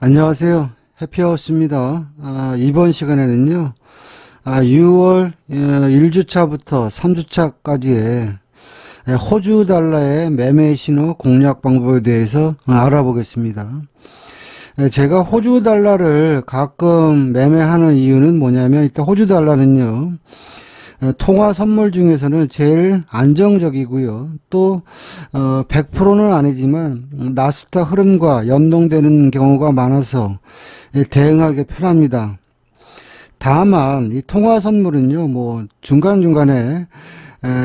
안녕하세요. 해피하우스입니다. 이번 시간에는요, 6월 1주차부터 3주차까지의 호주 달러의 매매 신호 공략 방법에 대해서 알아보겠습니다. 제가 호주 달러를 가끔 매매하는 이유는 뭐냐면, 일단 호주 달러는요, 통화 선물 중에서는 제일 안정적이고요. 또 100%는 아니지만 나스닥 흐름과 연동되는 경우가 많아서 대응하기 편합니다. 다만 이 통화 선물은요, 뭐 중간중간에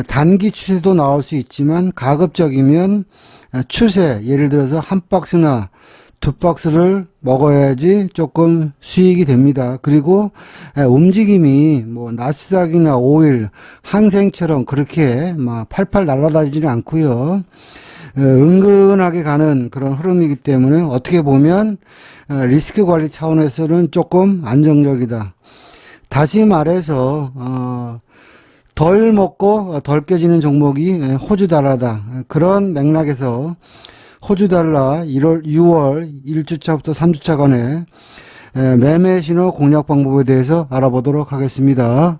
단기 추세도 나올 수 있지만 가급적이면 추세, 예를 들어서 한 박스나 두 박스를 먹어야지 조금 수익이 됩니다. 그리고 움직임이 뭐 나스닥이나 오일, 항생처럼 그렇게 막 팔팔 날아다니지는 않고요. 은근하게 가는 그런 흐름이기 때문에 어떻게 보면 리스크 관리 차원에서는 조금 안정적이다. 다시 말해서 덜 먹고 덜 깨지는 종목이 호주 달러다. 그런 맥락에서 호주 달러 6월 1주차부터 3주차간의 매매 신호 공략 방법에 대해서 알아보도록 하겠습니다.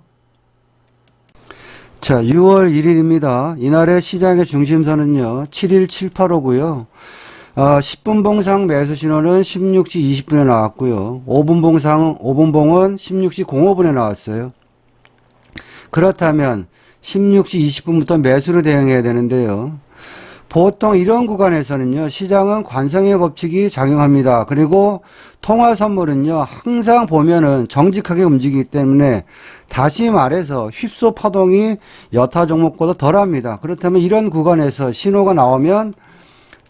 자, 6월 1일입니다. 이날의 시장의 중심선은요, 71785고요. 10분 봉상 매수 신호는 16시 20분에 나왔고요. 5분 봉은 16시 05분에 나왔어요. 그렇다면 16시 20분부터 매수로 대응해야 되는데요. 보통 이런 구간에서는요, 시장은 관성의 법칙이 작용합니다. 그리고 통화 선물은요, 항상 보면은 정직하게 움직이기 때문에 다시 말해서 휩소 파동이 여타 종목보다 덜 합니다. 그렇다면 이런 구간에서 신호가 나오면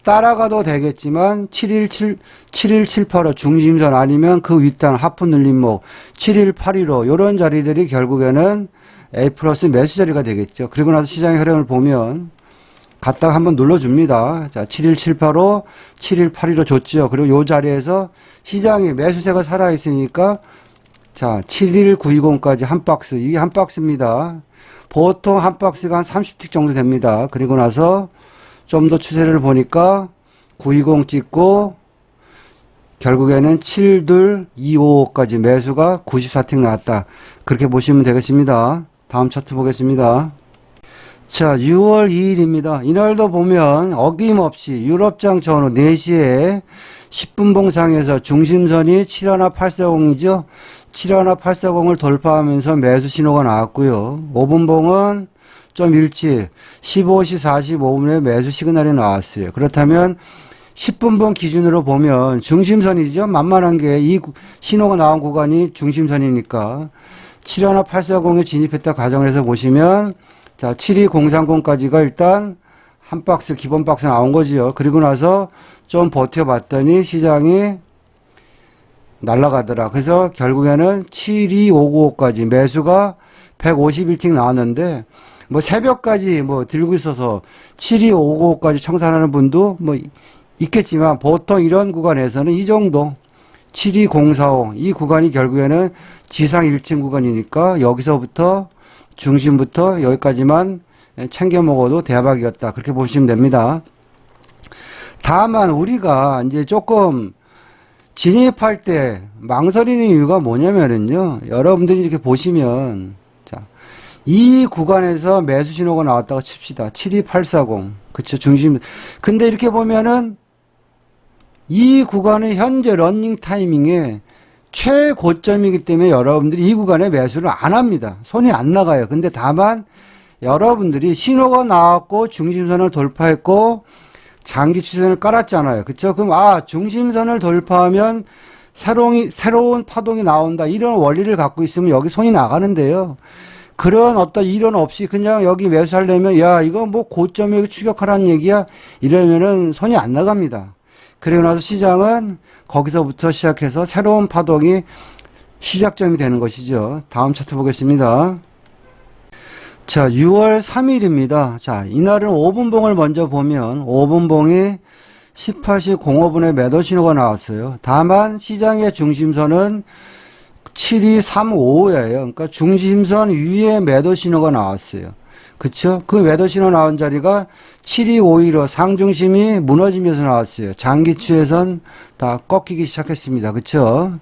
따라가도 되겠지만 71785 중심선 아니면 그 윗단 하프 눌림목 71815 이런 자리들이 결국에는 A 플러스 매수 자리가 되겠죠. 그리고 나서 시장의 흐름을 보면 갔다가 한번 눌러줍니다. 자, 71785, 7182로 줬죠. 그리고 요 자리에서 시장이 매수세가 살아있으니까, 자, 71920까지 한 박스. 이게 한 박스입니다. 보통 한 박스가 한 30틱 정도 됩니다. 그리고 나서 좀 더 추세를 보니까 920 찍고, 결국에는 7225까지 매수가 94틱 나왔다. 그렇게 보시면 되겠습니다. 다음 차트 보겠습니다. 자, 6월 2일입니다. 이날도 보면 어김없이 유럽장 전후 4시에 10분 봉상에서 중심선이 71840이죠. 71840을 돌파하면서 매수 신호가 나왔고요. 5분 봉은 좀 일찍 15시 45분에 매수 시그널이 나왔어요. 그렇다면 10분 봉 기준으로 보면 중심선이죠. 만만한 게 이 신호가 나온 구간이 중심선이니까 71840에 진입했다 가정해서 보시면 자, 72030까지가 일단 한 박스, 기본 박스 나온 거지요. 그리고 나서 좀 버텨봤더니 시장이 날아가더라. 그래서 결국에는 72595까지 매수가 151틱 나왔는데, 뭐 새벽까지 뭐 들고 있어서 72595까지 청산하는 분도 뭐 있겠지만 보통 이런 구간에서는 이 정도 72045 이 구간이 결국에는 지상 1층 구간이니까 여기서부터 중심부터 여기까지만 챙겨 먹어도 대박이었다. 그렇게 보시면 됩니다. 다만 우리가 이제 조금 진입할 때 망설이는 이유가 뭐냐면은요. 여러분들이 이렇게 보시면 자, 이 구간에서 매수 신호가 나왔다고 칩시다. 72840. 그쵸, 중심. 근데 이렇게 보면은 이 구간은 현재 러닝 타이밍에 최고점이기 때문에 여러분들이 이 구간에 매수를 안 합니다. 손이 안 나가요. 근데 다만 여러분들이 신호가 나왔고 중심선을 돌파했고 장기 추세선을 깔았잖아요. 그쵸? 그럼 중심선을 돌파하면 새로운 파동이 나온다. 이런 원리를 갖고 있으면 여기 손이 나가는데요. 그런 어떤 이론 없이 그냥 여기 매수하려면 야 이거 뭐 고점에 추격하라는 얘기야 이러면은 손이 안 나갑니다. 그리고 나서 시장은 거기서부터 시작해서 새로운 파동이 시작점이 되는 것이죠. 다음 차트 보겠습니다. 자, 6월 3일입니다. 자, 이날은 5분 봉을 먼저 보면 5분 봉이 18시 05분에 매도 신호가 나왔어요. 다만 시장의 중심선은 7235예요. 그러니까 중심선 위에 매도 신호가 나왔어요. 그쵸? 그 매도 신호 나온 자리가 7251로 상중심이 무너지면서 나왔어요. 장기 추세선 다 꺾이기 시작했습니다. 그쵸?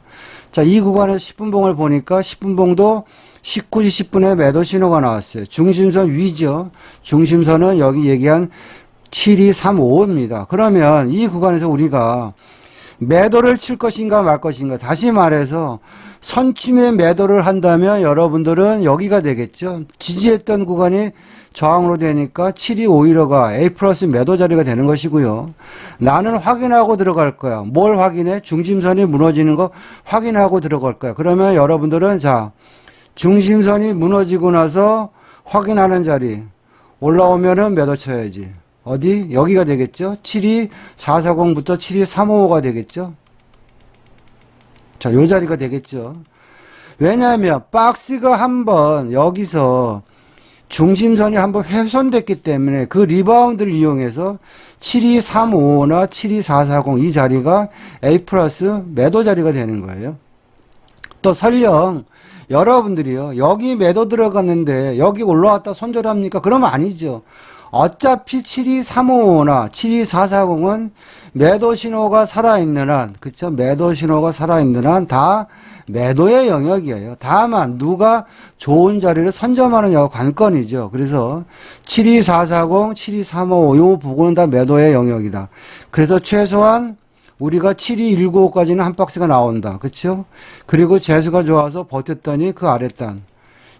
자, 이 구간에서 10분봉을 보니까 10분봉도 19시 10분에 매도 신호가 나왔어요. 중심선 위죠. 중심선은 여기 얘기한 7235입니다. 그러면 이 구간에서 우리가 매도를 칠 것인가 말 것인가, 다시 말해서 선침에 매도를 한다면 여러분들은 여기가 되겠죠. 지지했던 구간이 저항으로 되니까 7251호가 A 플러스 매도 자리가 되는 것이고요. 나는 확인하고 들어갈 거야. 뭘 확인해? 중심선이 무너지는 거 확인하고 들어갈 거야. 그러면 여러분들은 자, 중심선이 무너지고 나서 확인하는 자리 올라오면은 매도 쳐야지. 어디? 여기가 되겠죠? 72440부터 72355가 되겠죠? 자, 요 자리가 되겠죠? 왜냐하면 박스가 한번 여기서 중심선이 한번 훼손됐기 때문에 그 리바운드를 이용해서 72355나 72440 이 자리가 A 플러스 매도 자리가 되는 거예요. 또 설령 여러분들이요, 여기 매도 들어갔는데 여기 올라왔다 손절합니까? 그러면 아니죠. 어차피 72355나 72440은 매도 신호가 살아있는 한, 그쵸? 매도 신호가 살아있는 한 다 매도의 영역이에요. 다만 누가 좋은 자리를 선점하느냐가 관건이죠. 그래서 72440, 72355 요 부분은 다 매도의 영역이다. 그래서 최소한 우리가 7219까지는 한 박스가 나온다. 그쵸? 그리고 재수가 좋아서 버텼더니 그 아래 단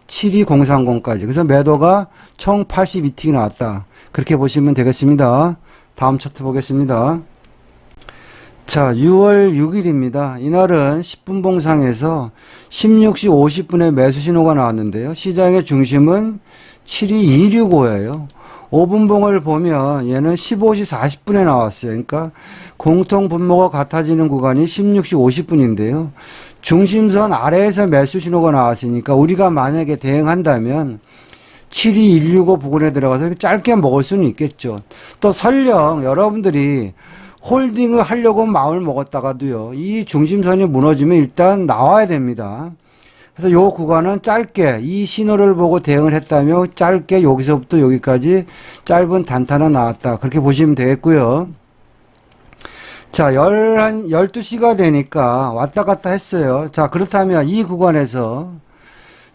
72030까지. 그래서 매도가 총 82틱이 나왔다. 그렇게 보시면 되겠습니다. 다음 차트 보겠습니다. 자, 6월 6일입니다. 이날은 10분 봉상에서 16시 50분에 매수 신호가 나왔는데요. 시장의 중심은 72265예요. 5분 봉을 보면 얘는 15시 40분에 나왔어요. 그러니까 공통 분모가 같아지는 구간이 16시 50분인데요. 중심선 아래에서 매수 신호가 나왔으니까 우리가 만약에 대응한다면 72165 부근에 들어가서 짧게 먹을 수는 있겠죠. 또 설령 여러분들이 홀딩을 하려고 마음을 먹었다가도요, 이 중심선이 무너지면 일단 나와야 됩니다. 그래서 요 구간은 짧게 이 신호를 보고 대응을 했다며 짧게 여기서부터 여기까지 짧은 단타는 나왔다. 그렇게 보시면 되겠고요. 자, 12시가 되니까 왔다 갔다 했어요. 자, 그렇다면 이 구간에서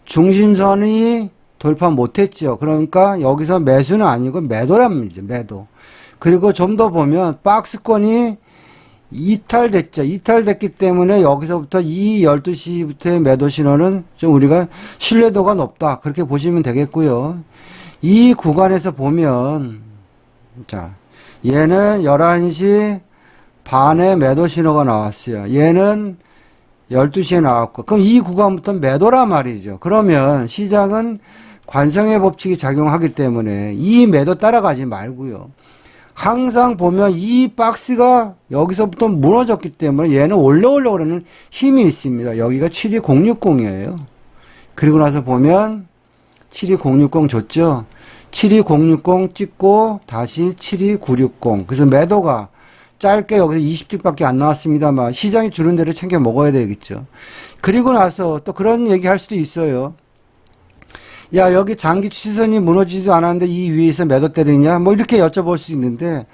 중심선이 돌파 못했죠. 그러니까 여기서 매수는 아니고 매도란 말이죠. 매도. 그리고 좀 더 보면 박스권이 이탈됐죠. 이탈됐기 때문에 여기서부터 이 12시부터의 매도 신호는 좀 우리가 신뢰도가 높다. 그렇게 보시면 되겠고요. 이 구간에서 보면 자, 얘는 11시 반에 매도 신호가 나왔어요. 얘는 12시에 나왔고, 그럼 이 구간부터 매도란 말이죠. 그러면 시장은 관성의 법칙이 작용하기 때문에 이 매도 따라가지 말고요. 항상 보면 이 박스가 여기서부터 무너졌기 때문에 얘는 올라오려고 하는 힘이 있습니다. 여기가 72060이에요. 그리고 나서 보면 72060 줬죠. 72060 찍고 다시 72960. 그래서 매도가 짧게 여기서 20틱밖에 안 나왔습니다만 시장이 주는 대로 챙겨 먹어야 되겠죠. 그리고 나서 또 그런 얘기 할 수도 있어요. 야, 여기 장기 추세선이 무너지지도 않았는데 이 위에서 매도 때리냐? 뭐 이렇게 여쭤볼 수 있는데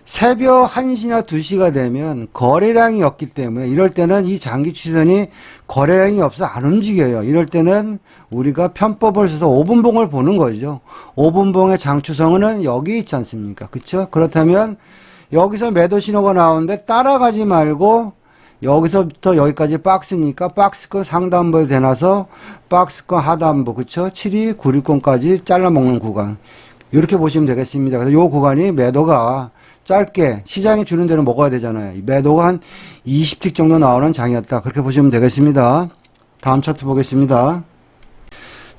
새벽 1시나 2시가 되면 거래량이 없기 때문에 이럴 때는 이 장기 추세선이 거래량이 없어 안 움직여요. 이럴 때는 우리가 편법을 써서 5분봉을 보는 거죠. 5분봉의 장추성은 여기 있지 않습니까? 그쵸? 그렇다면 여기서 매도 신호가 나오는데 따라가지 말고 여기서부터 여기까지 박스니까 박스권 상단부에 대놔서 박스권 하단부, 그쵸? 72960까지 잘라먹는 구간. 이렇게 보시면 되겠습니다. 그래서 요 구간이 매도가 짧게 시장이 주는 대로 먹어야 되잖아요. 매도가 한 20틱 정도 나오는 장이었다. 그렇게 보시면 되겠습니다. 다음 차트 보겠습니다.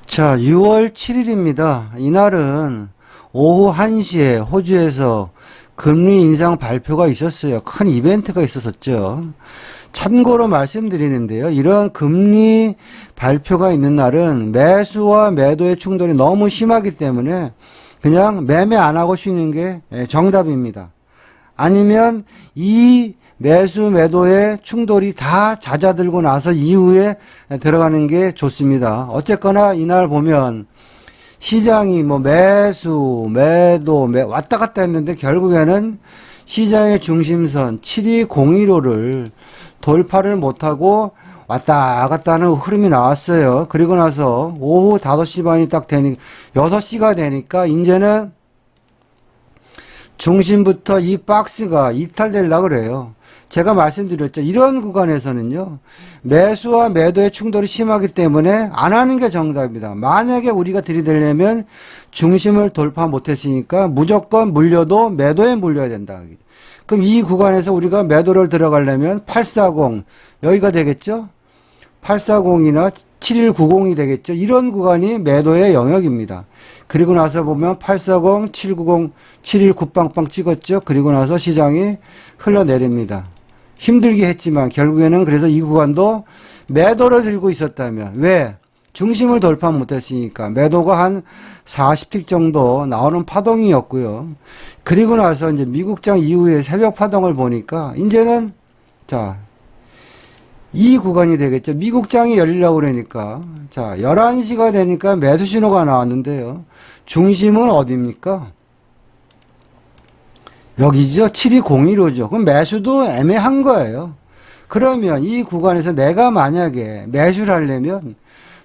자, 6월 7일입니다. 이날은 오후 1시에 호주에서 금리 인상 발표가 있었어요. 큰 이벤트가 있었었죠. 참고로 말씀드리는데요. 이런 금리 발표가 있는 날은 매수와 매도의 충돌이 너무 심하기 때문에 그냥 매매 안 하고 쉬는 게 정답입니다. 아니면 이 매수 매도의 충돌이 다 잦아들고 나서 이후에 들어가는 게 좋습니다. 어쨌거나 이날 보면 시장이 뭐 매수, 매도, 왔다 갔다 했는데 결국에는 시장의 중심선 7201호를 돌파를 못하고 왔다 갔다 하는 흐름이 나왔어요. 그리고 나서 오후 5시 반이 딱 되니, 6시가 되니까 이제는 중심부터 이 박스가 이탈되려고 그래요. 제가 말씀드렸죠. 이런 구간에서는요, 매수와 매도의 충돌이 심하기 때문에 안 하는 게 정답입니다. 만약에 우리가 들이대려면 중심을 돌파 못했으니까 무조건 물려도 매도에 물려야 된다. 그럼 이 구간에서 우리가 매도를 들어가려면 840, 여기가 되겠죠? 840이나 7190이 되겠죠? 이런 구간이 매도의 영역입니다. 그리고 나서 보면 840, 790, 719 빵빵 찍었죠? 그리고 나서 시장이 흘러내립니다. 힘들게 했지만 결국에는 그래서 이 구간도 매도를 들고 있었다면, 왜? 중심을 돌파 못했으니까 매도가 한 40틱 정도 나오는 파동이었고요. 그리고 나서 이제 미국장 이후에 새벽 파동을 보니까 이제는 자, 이 구간이 되겠죠. 미국장이 열리려고 그러니까 자, 11시가 되니까 매수 신호가 나왔는데요. 중심은 어디입니까? 여기죠. 7201호죠. 그럼 매수도 애매한 거예요. 그러면 이 구간에서 내가 만약에 매수를 하려면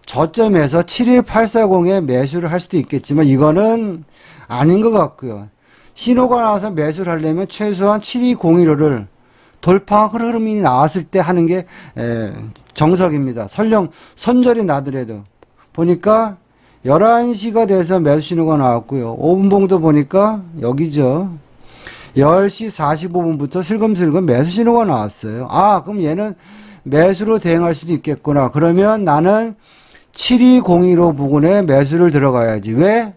저점에서 71840에 매수를 할 수도 있겠지만 이거는 아닌 것 같고요. 신호가 나와서 매수를 하려면 최소한 7201호를 돌파 흐름이 나왔을 때 하는 게 정석입니다. 설령 선절이 나더라도 보니까 11시가 돼서 매수 신호가 나왔고요. 5분봉도 보니까 여기죠. 10시 45분부터 슬금슬금 매수 신호가 나왔어요. 아, 그럼 얘는 매수로 대응할 수도 있겠구나. 그러면 나는 7201호 부근에 매수를 들어가야지. 왜?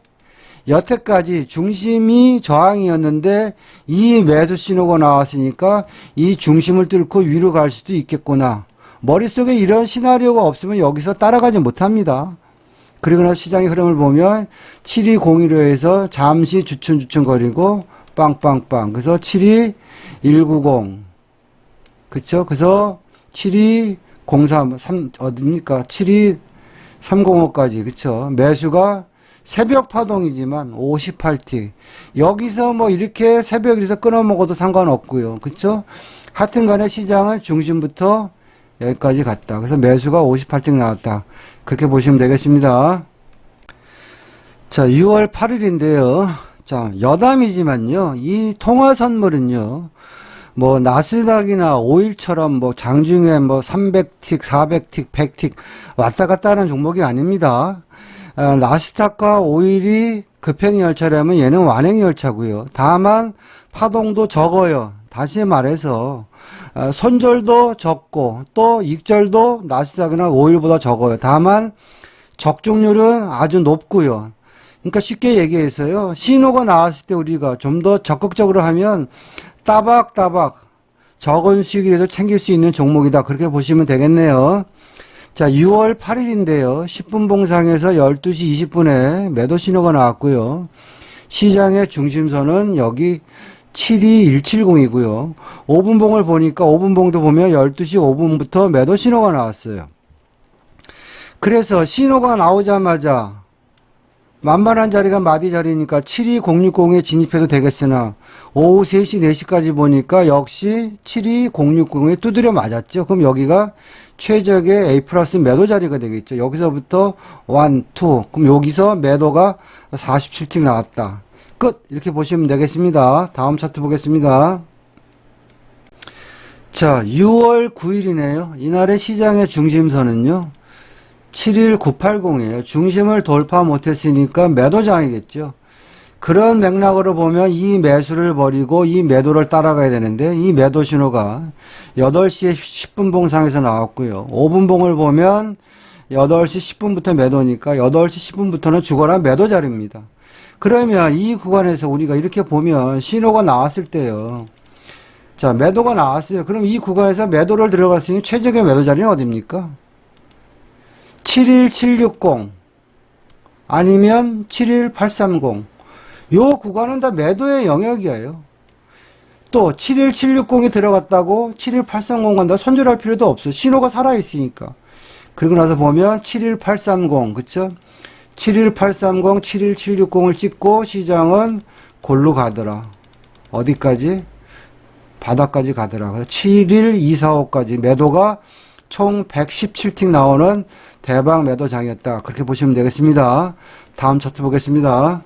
여태까지 중심이 저항이었는데 이 매수 신호가 나왔으니까 이 중심을 뚫고 위로 갈 수도 있겠구나. 머릿속에 이런 시나리오가 없으면 여기서 따라가지 못합니다. 그리고 나서 시장의 흐름을 보면 7201호에서 잠시 주춤주춤거리고 빵빵빵. 그래서 72190. 그쵸? 그래서 7203, 어딥니까? 72305까지. 그쵸? 매수가 새벽 파동이지만 58틱. 여기서 뭐 이렇게 새벽에서 끊어 먹어도 상관없고요. 그쵸? 하여튼 간에 시장은 중심부터 여기까지 갔다. 그래서 매수가 58틱 나왔다. 그렇게 보시면 되겠습니다. 자, 6월 8일인데요. 자, 여담이지만요. 이 통화 선물은요. 뭐 나스닥이나 오일처럼 뭐 장중에 뭐 300틱, 400틱, 100틱 왔다 갔다 하는 종목이 아닙니다. 나스닥과 오일이 급행 열차라면 얘는 완행 열차고요. 다만 파동도 적어요. 다시 말해서 손절도 적고 또 익절도 나스닥이나 오일보다 적어요. 다만 적중률은 아주 높고요. 그러니까 쉽게 얘기해서요. 신호가 나왔을 때 우리가 좀 더 적극적으로 하면 따박따박 적은 수익이라도 챙길 수 있는 종목이다. 그렇게 보시면 되겠네요. 자, 6월 8일인데요. 10분 봉상에서 12시 20분에 매도 신호가 나왔고요. 시장의 중심선은 여기 72170이고요. 5분 봉을 보니까 5분 봉도 보면 12시 5분부터 매도 신호가 나왔어요. 그래서 신호가 나오자마자 만만한 자리가 마디 자리니까 72060에 진입해도 되겠으나 오후 3시, 4시까지 보니까 역시 72060에 두드려 맞았죠. 그럼 여기가 최적의 A 플러스 매도 자리가 되겠죠. 여기서부터 1, 2. 그럼 여기서 매도가 47틱 나왔다. 끝! 이렇게 보시면 되겠습니다. 다음 차트 보겠습니다. 자, 6월 9일이네요. 이날의 시장의 중심선은요. 71980이에요. 중심을 돌파 못했으니까 매도장이겠죠. 그런 맥락으로 보면 이 매수를 버리고 이 매도를 따라가야 되는데 이 매도 신호가 8시에 10분 봉상에서 나왔고요. 5분 봉을 보면 8시 10분부터 매도니까 8시 10분부터는 죽어라 매도 자리입니다. 그러면 이 구간에서 우리가 이렇게 보면 신호가 나왔을 때요. 자, 매도가 나왔어요. 그럼 이 구간에서 매도를 들어갔으니 최적의 매도 자리는 어디입니까? 71760 아니면 71830 요 구간은 다 매도의 영역이에요. 또 71760이 들어갔다고 71830 간다 손절할 필요도 없어. 신호가 살아있으니까. 그리고 나서 보면 71830 그쵸? 71830, 71760을 찍고 시장은 골로 가더라. 어디까지? 바닥까지 가더라. 그래서 71245까지 매도가 총 117틱 나오는 대박 매도장이었다. 그렇게 보시면 되겠습니다. 다음 차트 보겠습니다.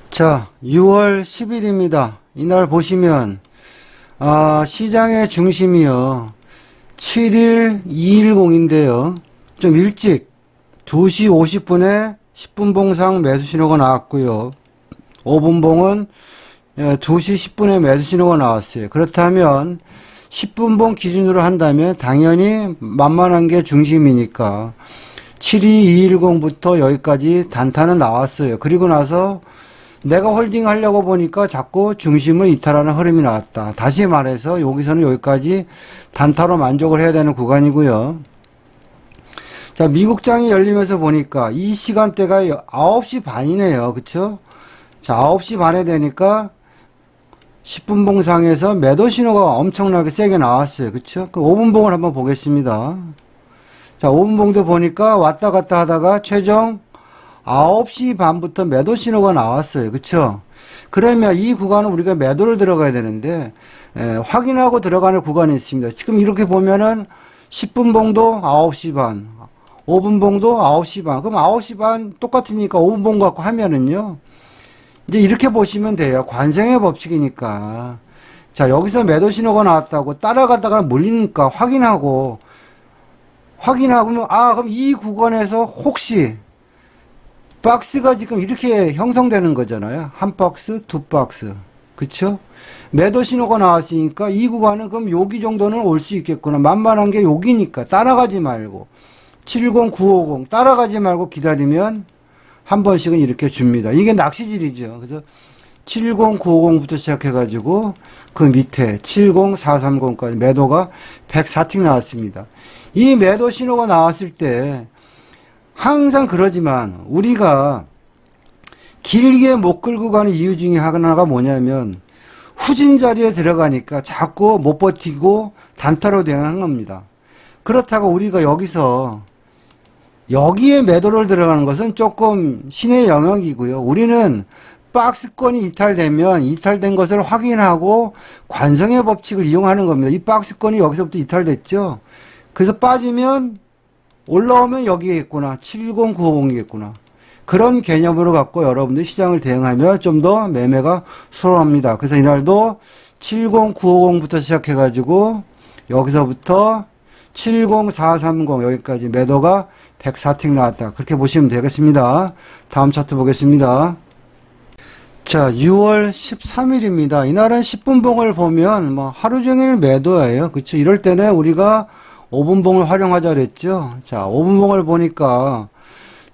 자, 6월 10일입니다. 이날 보시면 시장의 중심이요. 71210인데요. 좀 일찍 2시 50분에 10분 봉상 매수 신호가 나왔고요. 5분 봉은 2시 10분에 매수 신호가 나왔어요. 그렇다면 10분 봉 기준으로 한다면 당연히 만만한 게 중심이니까 72210부터 여기까지 단타는 나왔어요. 그리고 나서 내가 홀딩 하려고 보니까 자꾸 중심을 이탈하는 흐름이 나왔다. 다시 말해서 여기서는 여기까지 단타로 만족을 해야 되는 구간이고요. 자, 미국장이 열리면서 보니까 이 시간대가 9시 반이네요. 그쵸? 자, 9시 반에 되니까 10분 봉상에서 매도 신호가 엄청나게 세게 나왔어요. 그쵸? 그 5분 봉을 한번 보겠습니다. 자, 5분 봉도 보니까 왔다 갔다 하다가 최종 9시 반부터 매도 신호가 나왔어요. 그쵸? 그러면 이 구간은 우리가 매도를 들어가야 되는데, 확인하고 들어가는 구간이 있습니다. 지금 이렇게 보면은 10분 봉도 9시 반, 5분 봉도 9시 반. 그럼 9시 반 똑같으니까 5분 봉 갖고 하면은요, 이제 이렇게 보시면 돼요. 관성의 법칙이니까. 자, 여기서 매도 신호가 나왔다고 따라가다가 몰리니까 확인하고, 그럼 이 구간에서 혹시 박스가 지금 이렇게 형성되는 거잖아요. 한 박스, 두 박스. 그쵸? 매도 신호가 나왔으니까 이 구간은 그럼 여기 정도는 올 수 있겠구나. 만만한 게 여기니까 따라가지 말고 70950 따라가지 말고 기다리면 한 번씩은 이렇게 줍니다. 이게 낚시질이죠. 그래서 70950부터 시작해가지고 그 밑에 70430까지 매도가 104틱 나왔습니다. 이 매도 신호가 나왔을 때 항상 그러지만 우리가 길게 못 끌고 가는 이유 중에 하나가 뭐냐면 후진 자리에 들어가니까 자꾸 못 버티고 단타로 대응하는 겁니다. 그렇다고 우리가 여기에 매도를 들어가는 것은 조금 신의 영역이고요. 우리는 박스권이 이탈된 것을 확인하고 관성의 법칙을 이용하는 겁니다. 이 박스권이 여기서부터 이탈됐죠. 그래서 빠지면 올라오면 여기에 있구나. 70950이겠구나. 그런 개념으로 갖고 여러분들 시장을 대응하면 좀 더 매매가 수월합니다. 그래서 이날도 70950부터 시작해가지고 여기서부터 70430 여기까지 매도가 104틱 나왔다. 그렇게 보시면 되겠습니다. 다음 차트 보겠습니다. 자, 6월 13일입니다. 이날은 10분 봉을 보면 하루 종일 매도예요. 그쵸? 이럴 때는 우리가 5분 봉을 활용하자 그랬죠. 자, 5분 봉을 보니까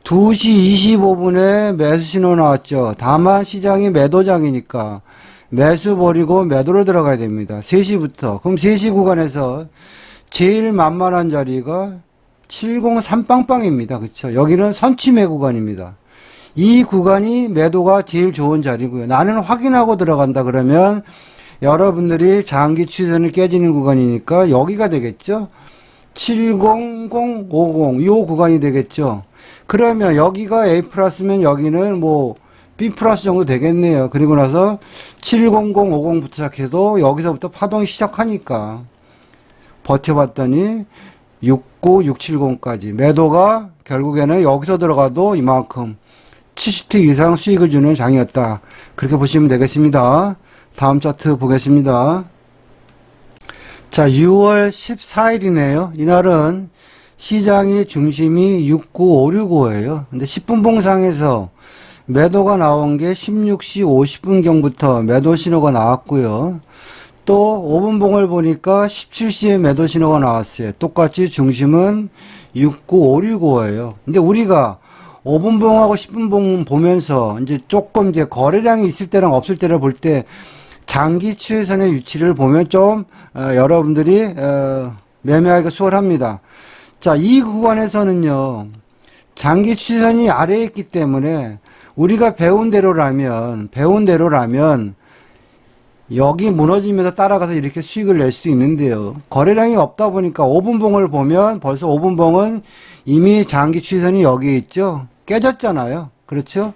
2시 25분에 매수 신호 나왔죠. 다만 시장이 매도장이니까 매수 버리고 매도로 들어가야 됩니다. 3시부터. 그럼 3시 구간에서 제일 만만한 자리가 703빵빵입니다. 그쵸? 여기는 선취매 구간입니다. 이 구간이 매도가 제일 좋은 자리고요. 나는 확인하고 들어간다 그러면 여러분들이 장기 추세선을 깨지는 구간이니까 여기가 되겠죠. 70050 요 구간이 되겠죠. 그러면 여기가 A 플러스면 여기는 B 플러스 정도 되겠네요. 그리고 나서 70050부터 시작해도 여기서부터 파동이 시작하니까 버텨봤더니 69670까지 매도가 결국에는 여기서 들어가도 이만큼 70틱 이상 수익을 주는 장이었다. 그렇게 보시면 되겠습니다. 다음 차트 보겠습니다. 자, 6월 14일이네요. 이날은 시장의 중심이 69565예요. 근데 10분 봉상에서 매도가 나온 게 16시 50분경부터 매도 신호가 나왔고요. 또 5분 봉을 보니까 17시에 매도 신호가 나왔어요. 똑같이 중심은 69565예요. 근데 우리가 5분 봉하고 10분 봉 보면서 이제 조금 거래량이 있을 때랑 없을 때를 볼 때 장기 추세선의 위치를 보면 좀 여러분들이 매매하기가 수월합니다. 자, 이 구간에서는요. 장기 추세선이 아래에 있기 때문에 우리가 배운 대로라면 여기 무너지면서 따라가서 이렇게 수익을 낼 수도 있는데요. 거래량이 없다 보니까 5분 봉을 보면 벌써 5분 봉은 이미 장기 추세선이 여기에 있죠. 깨졌잖아요. 그렇죠?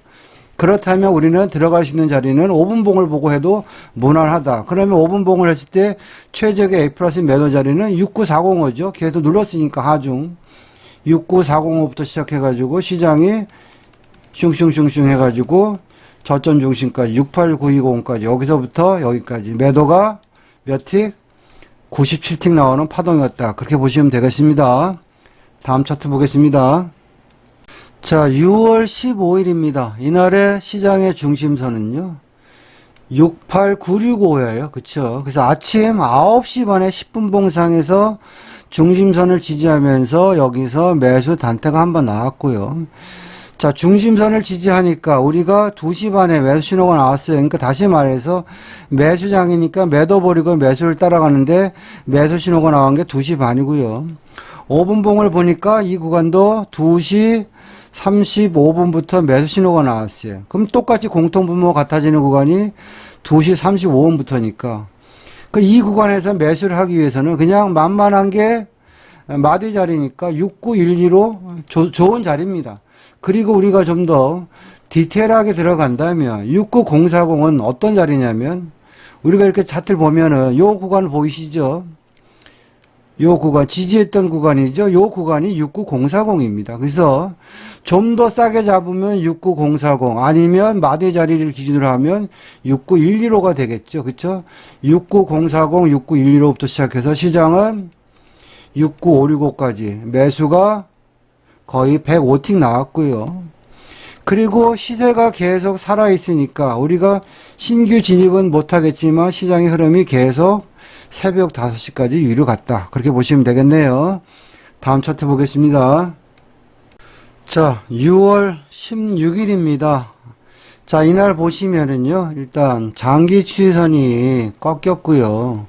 그렇다면 우리는 들어갈 수 있는 자리는 5분봉을 보고 해도 무난하다. 그러면 5분봉을 했을 때 최적의 A 플러스 매도 자리는 69405죠. 계속 눌렀으니까 하중. 69405부터 시작해가지고 시장이 슝슝슝슝 해가지고 저점 중심까지 68920까지 여기서부터 여기까지 매도가 몇 틱? 97틱 나오는 파동이었다. 그렇게 보시면 되겠습니다. 다음 차트 보겠습니다. 자, 6월 15일입니다. 이날의 시장의 중심선은요, 68965예요. 그쵸? 그래서 아침 9시 반에 10분 봉상에서 중심선을 지지하면서 여기서 매수 단타가 한번 나왔고요. 자, 중심선을 지지하니까 우리가 2시 반에 매수 신호가 나왔어요. 그러니까 다시 말해서 매수장이니까 매도 버리고 매수를 따라가는데 매수 신호가 나온 게 2시 반이고요. 5분봉을 보니까 이 구간도 2시 35분부터 매수 신호가 나왔어요. 그럼 똑같이 공통분모가 같아지는 구간이 2시 35분부터니까 이 구간에서 매수를 하기 위해서는 그냥 만만한 게 마디 자리니까 6912로 좋은 자리입니다. 그리고 우리가 좀 더 디테일하게 들어간다면 69040은 어떤 자리냐면 우리가 이렇게 차트를 보면은 요 구간을 보이시죠? 요 구간 지지했던 구간이죠. 요 구간이 69040입니다. 그래서 좀 더 싸게 잡으면 69040 아니면 마디 자리를 기준으로 하면 69115가 되겠죠. 그렇죠? 69040, 69115부터 시작해서 시장은 69565까지 매수가 거의 105틱 나왔고요. 그리고 시세가 계속 살아있으니까 우리가 신규 진입은 못하겠지만 시장의 흐름이 계속 새벽 5시까지 위로 갔다. 그렇게 보시면 되겠네요. 다음 차트 보겠습니다. 자, 6월 16일입니다. 자, 이날 보시면은요, 일단 장기 추세선이 꺾였고요.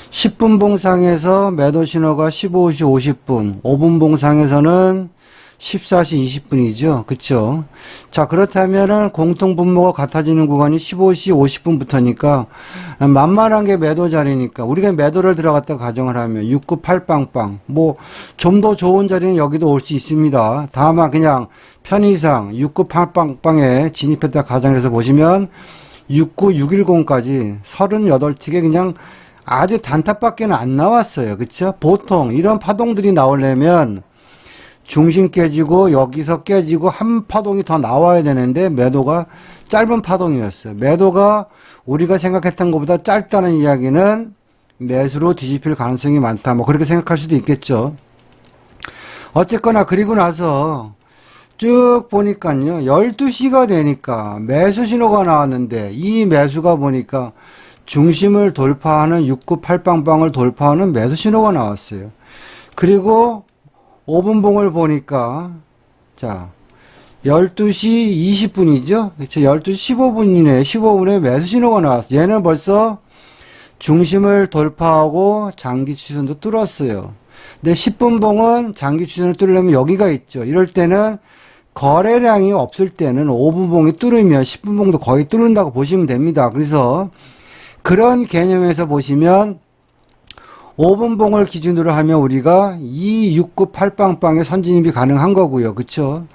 10분 봉상에서 매도 신호가 15시 50분, 5분 봉상에서는 14시 20분이죠. 그쵸? 자, 그렇다면은 공통분모가 같아지는 구간이 15시 50분부터니까 만만한 게 매도 자리니까 우리가 매도를 들어갔다 가정을 하면 698빵빵 뭐 좀 더 좋은 자리는 여기도 올 수 있습니다. 다만 그냥 편의상 698빵빵에 진입했다 가정을 해서 보시면 69610까지 38틱에 그냥 아주 단타밖에는 안 나왔어요. 그쵸? 보통 이런 파동들이 나오려면 중심 깨지고 여기서 깨지고 한 파동이 더 나와야 되는데 매도가 짧은 파동이었어요. 매도가 우리가 생각했던 것보다 짧다는 이야기는 매수로 뒤집힐 가능성이 많다. 뭐 그렇게 생각할 수도 있겠죠. 어쨌거나 그리고 나서 쭉 보니까요. 12시가 되니까 매수 신호가 나왔는데 이 매수가 보니까 중심을 돌파하는 698빵빵을 돌파하는 매수 신호가 나왔어요. 그리고 5분봉을 보니까 자 12시 20분이죠. 그렇죠? 12시 15분이네. 15분에 매수 신호가 나왔어요. 얘는 벌써 중심을 돌파하고 장기 추세선도 뚫었어요. 근데 10분봉은 장기 추세선을 뚫으려면 여기가 있죠. 이럴 때는 거래량이 없을 때는 5분봉이 뚫으면 10분봉도 거의 뚫는다고 보시면 됩니다. 그래서 그런 개념에서 보시면 5분봉을 기준으로 하면 우리가 2698빵빵의 선진입이 가능한 거고요. 그쵸?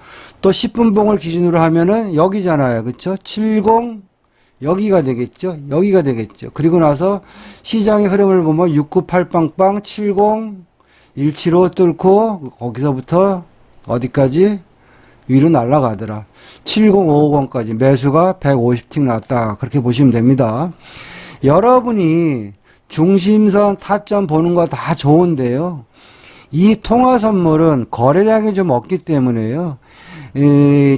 또 10분봉을 기준으로 하면은 여기잖아요. 그쵸? 70 여기가 되겠죠? 여기가 되겠죠. 그리고 나서 시장의 흐름을 보면 698빵빵 70 175 뚫고 거기서부터 어디까지? 위로 날아가더라. 70550까지 매수가 150틱 나왔다. 그렇게 보시면 됩니다. 여러분이 중심선 타점 보는 거 다 좋은데요. 이 통화 선물은 거래량이 좀 없기 때문에요.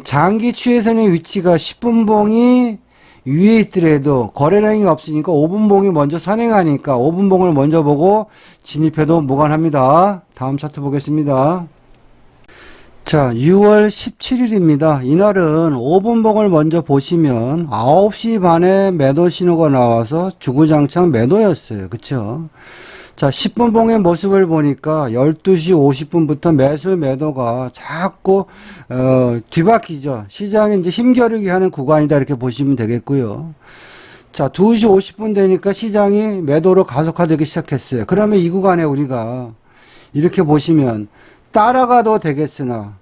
장기 추세선의 위치가 10분봉이 위에 있더라도 거래량이 없으니까 5분봉이 먼저 선행하니까 5분봉을 먼저 보고 진입해도 무관합니다. 다음 차트 보겠습니다. 자, 6월 17일입니다. 이날은 5분봉을 먼저 보시면 9시 반에 매도 신호가 나와서 주구장창 매도였어요. 그쵸? 자, 10분봉의 모습을 보니까 12시 50분부터 매도가 자꾸 뒤바뀌죠. 시장이 이제 힘겨루기 하는 구간이다 이렇게 보시면 되겠고요. 자, 2시 50분 되니까 시장이 매도로 가속화되기 시작했어요. 그러면 이 구간에 우리가 이렇게 보시면 따라가도 되겠으나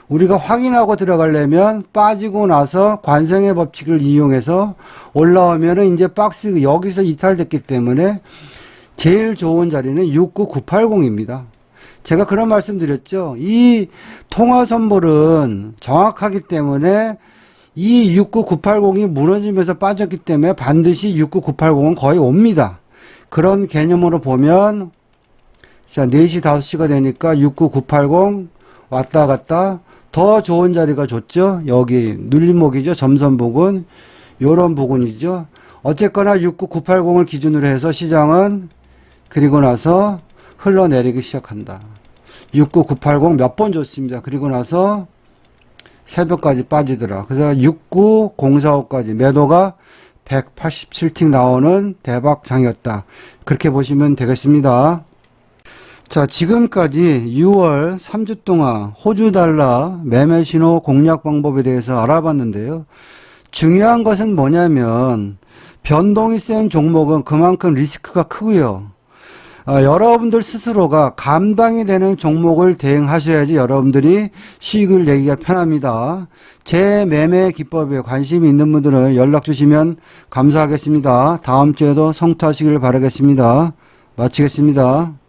우리가 확인하고 들어가려면 빠지고 나서 관성의 법칙을 이용해서 올라오면은 이제 박스 여기서 이탈됐기 때문에 제일 좋은 자리는 69980입니다. 제가 그런 말씀 드렸죠. 이 통화 선물은 정확하기 때문에 이 69980이 무너지면서 빠졌기 때문에 반드시 69980은 거의 옵니다. 그런 개념으로 보면 자 4시 5시가 되니까 69980 왔다 갔다 더 좋은 자리가 좋죠. 여기 눌림목이죠. 점선 부근 요런 부분이죠. 어쨌거나 69980을 기준으로 해서 시장은 그리고 나서 흘러내리기 시작한다. 69980 몇 번 줬습니다. 그리고 나서 새벽까지 빠지더라. 그래서 69045까지 매도가 187틱 나오는 대박장이었다. 그렇게 보시면 되겠습니다. 자, 지금까지 6월 3주 동안 호주 달러 매매 신호 공략 방법에 대해서 알아봤는데요. 중요한 것은 뭐냐면 변동이 센 종목은 그만큼 리스크가 크고요. 여러분들 스스로가 감당이 되는 종목을 대응하셔야지 여러분들이 수익을 내기가 편합니다. 제 매매 기법에 관심이 있는 분들은 연락 주시면 감사하겠습니다. 다음 주에도 성투하시길 바라겠습니다. 마치겠습니다.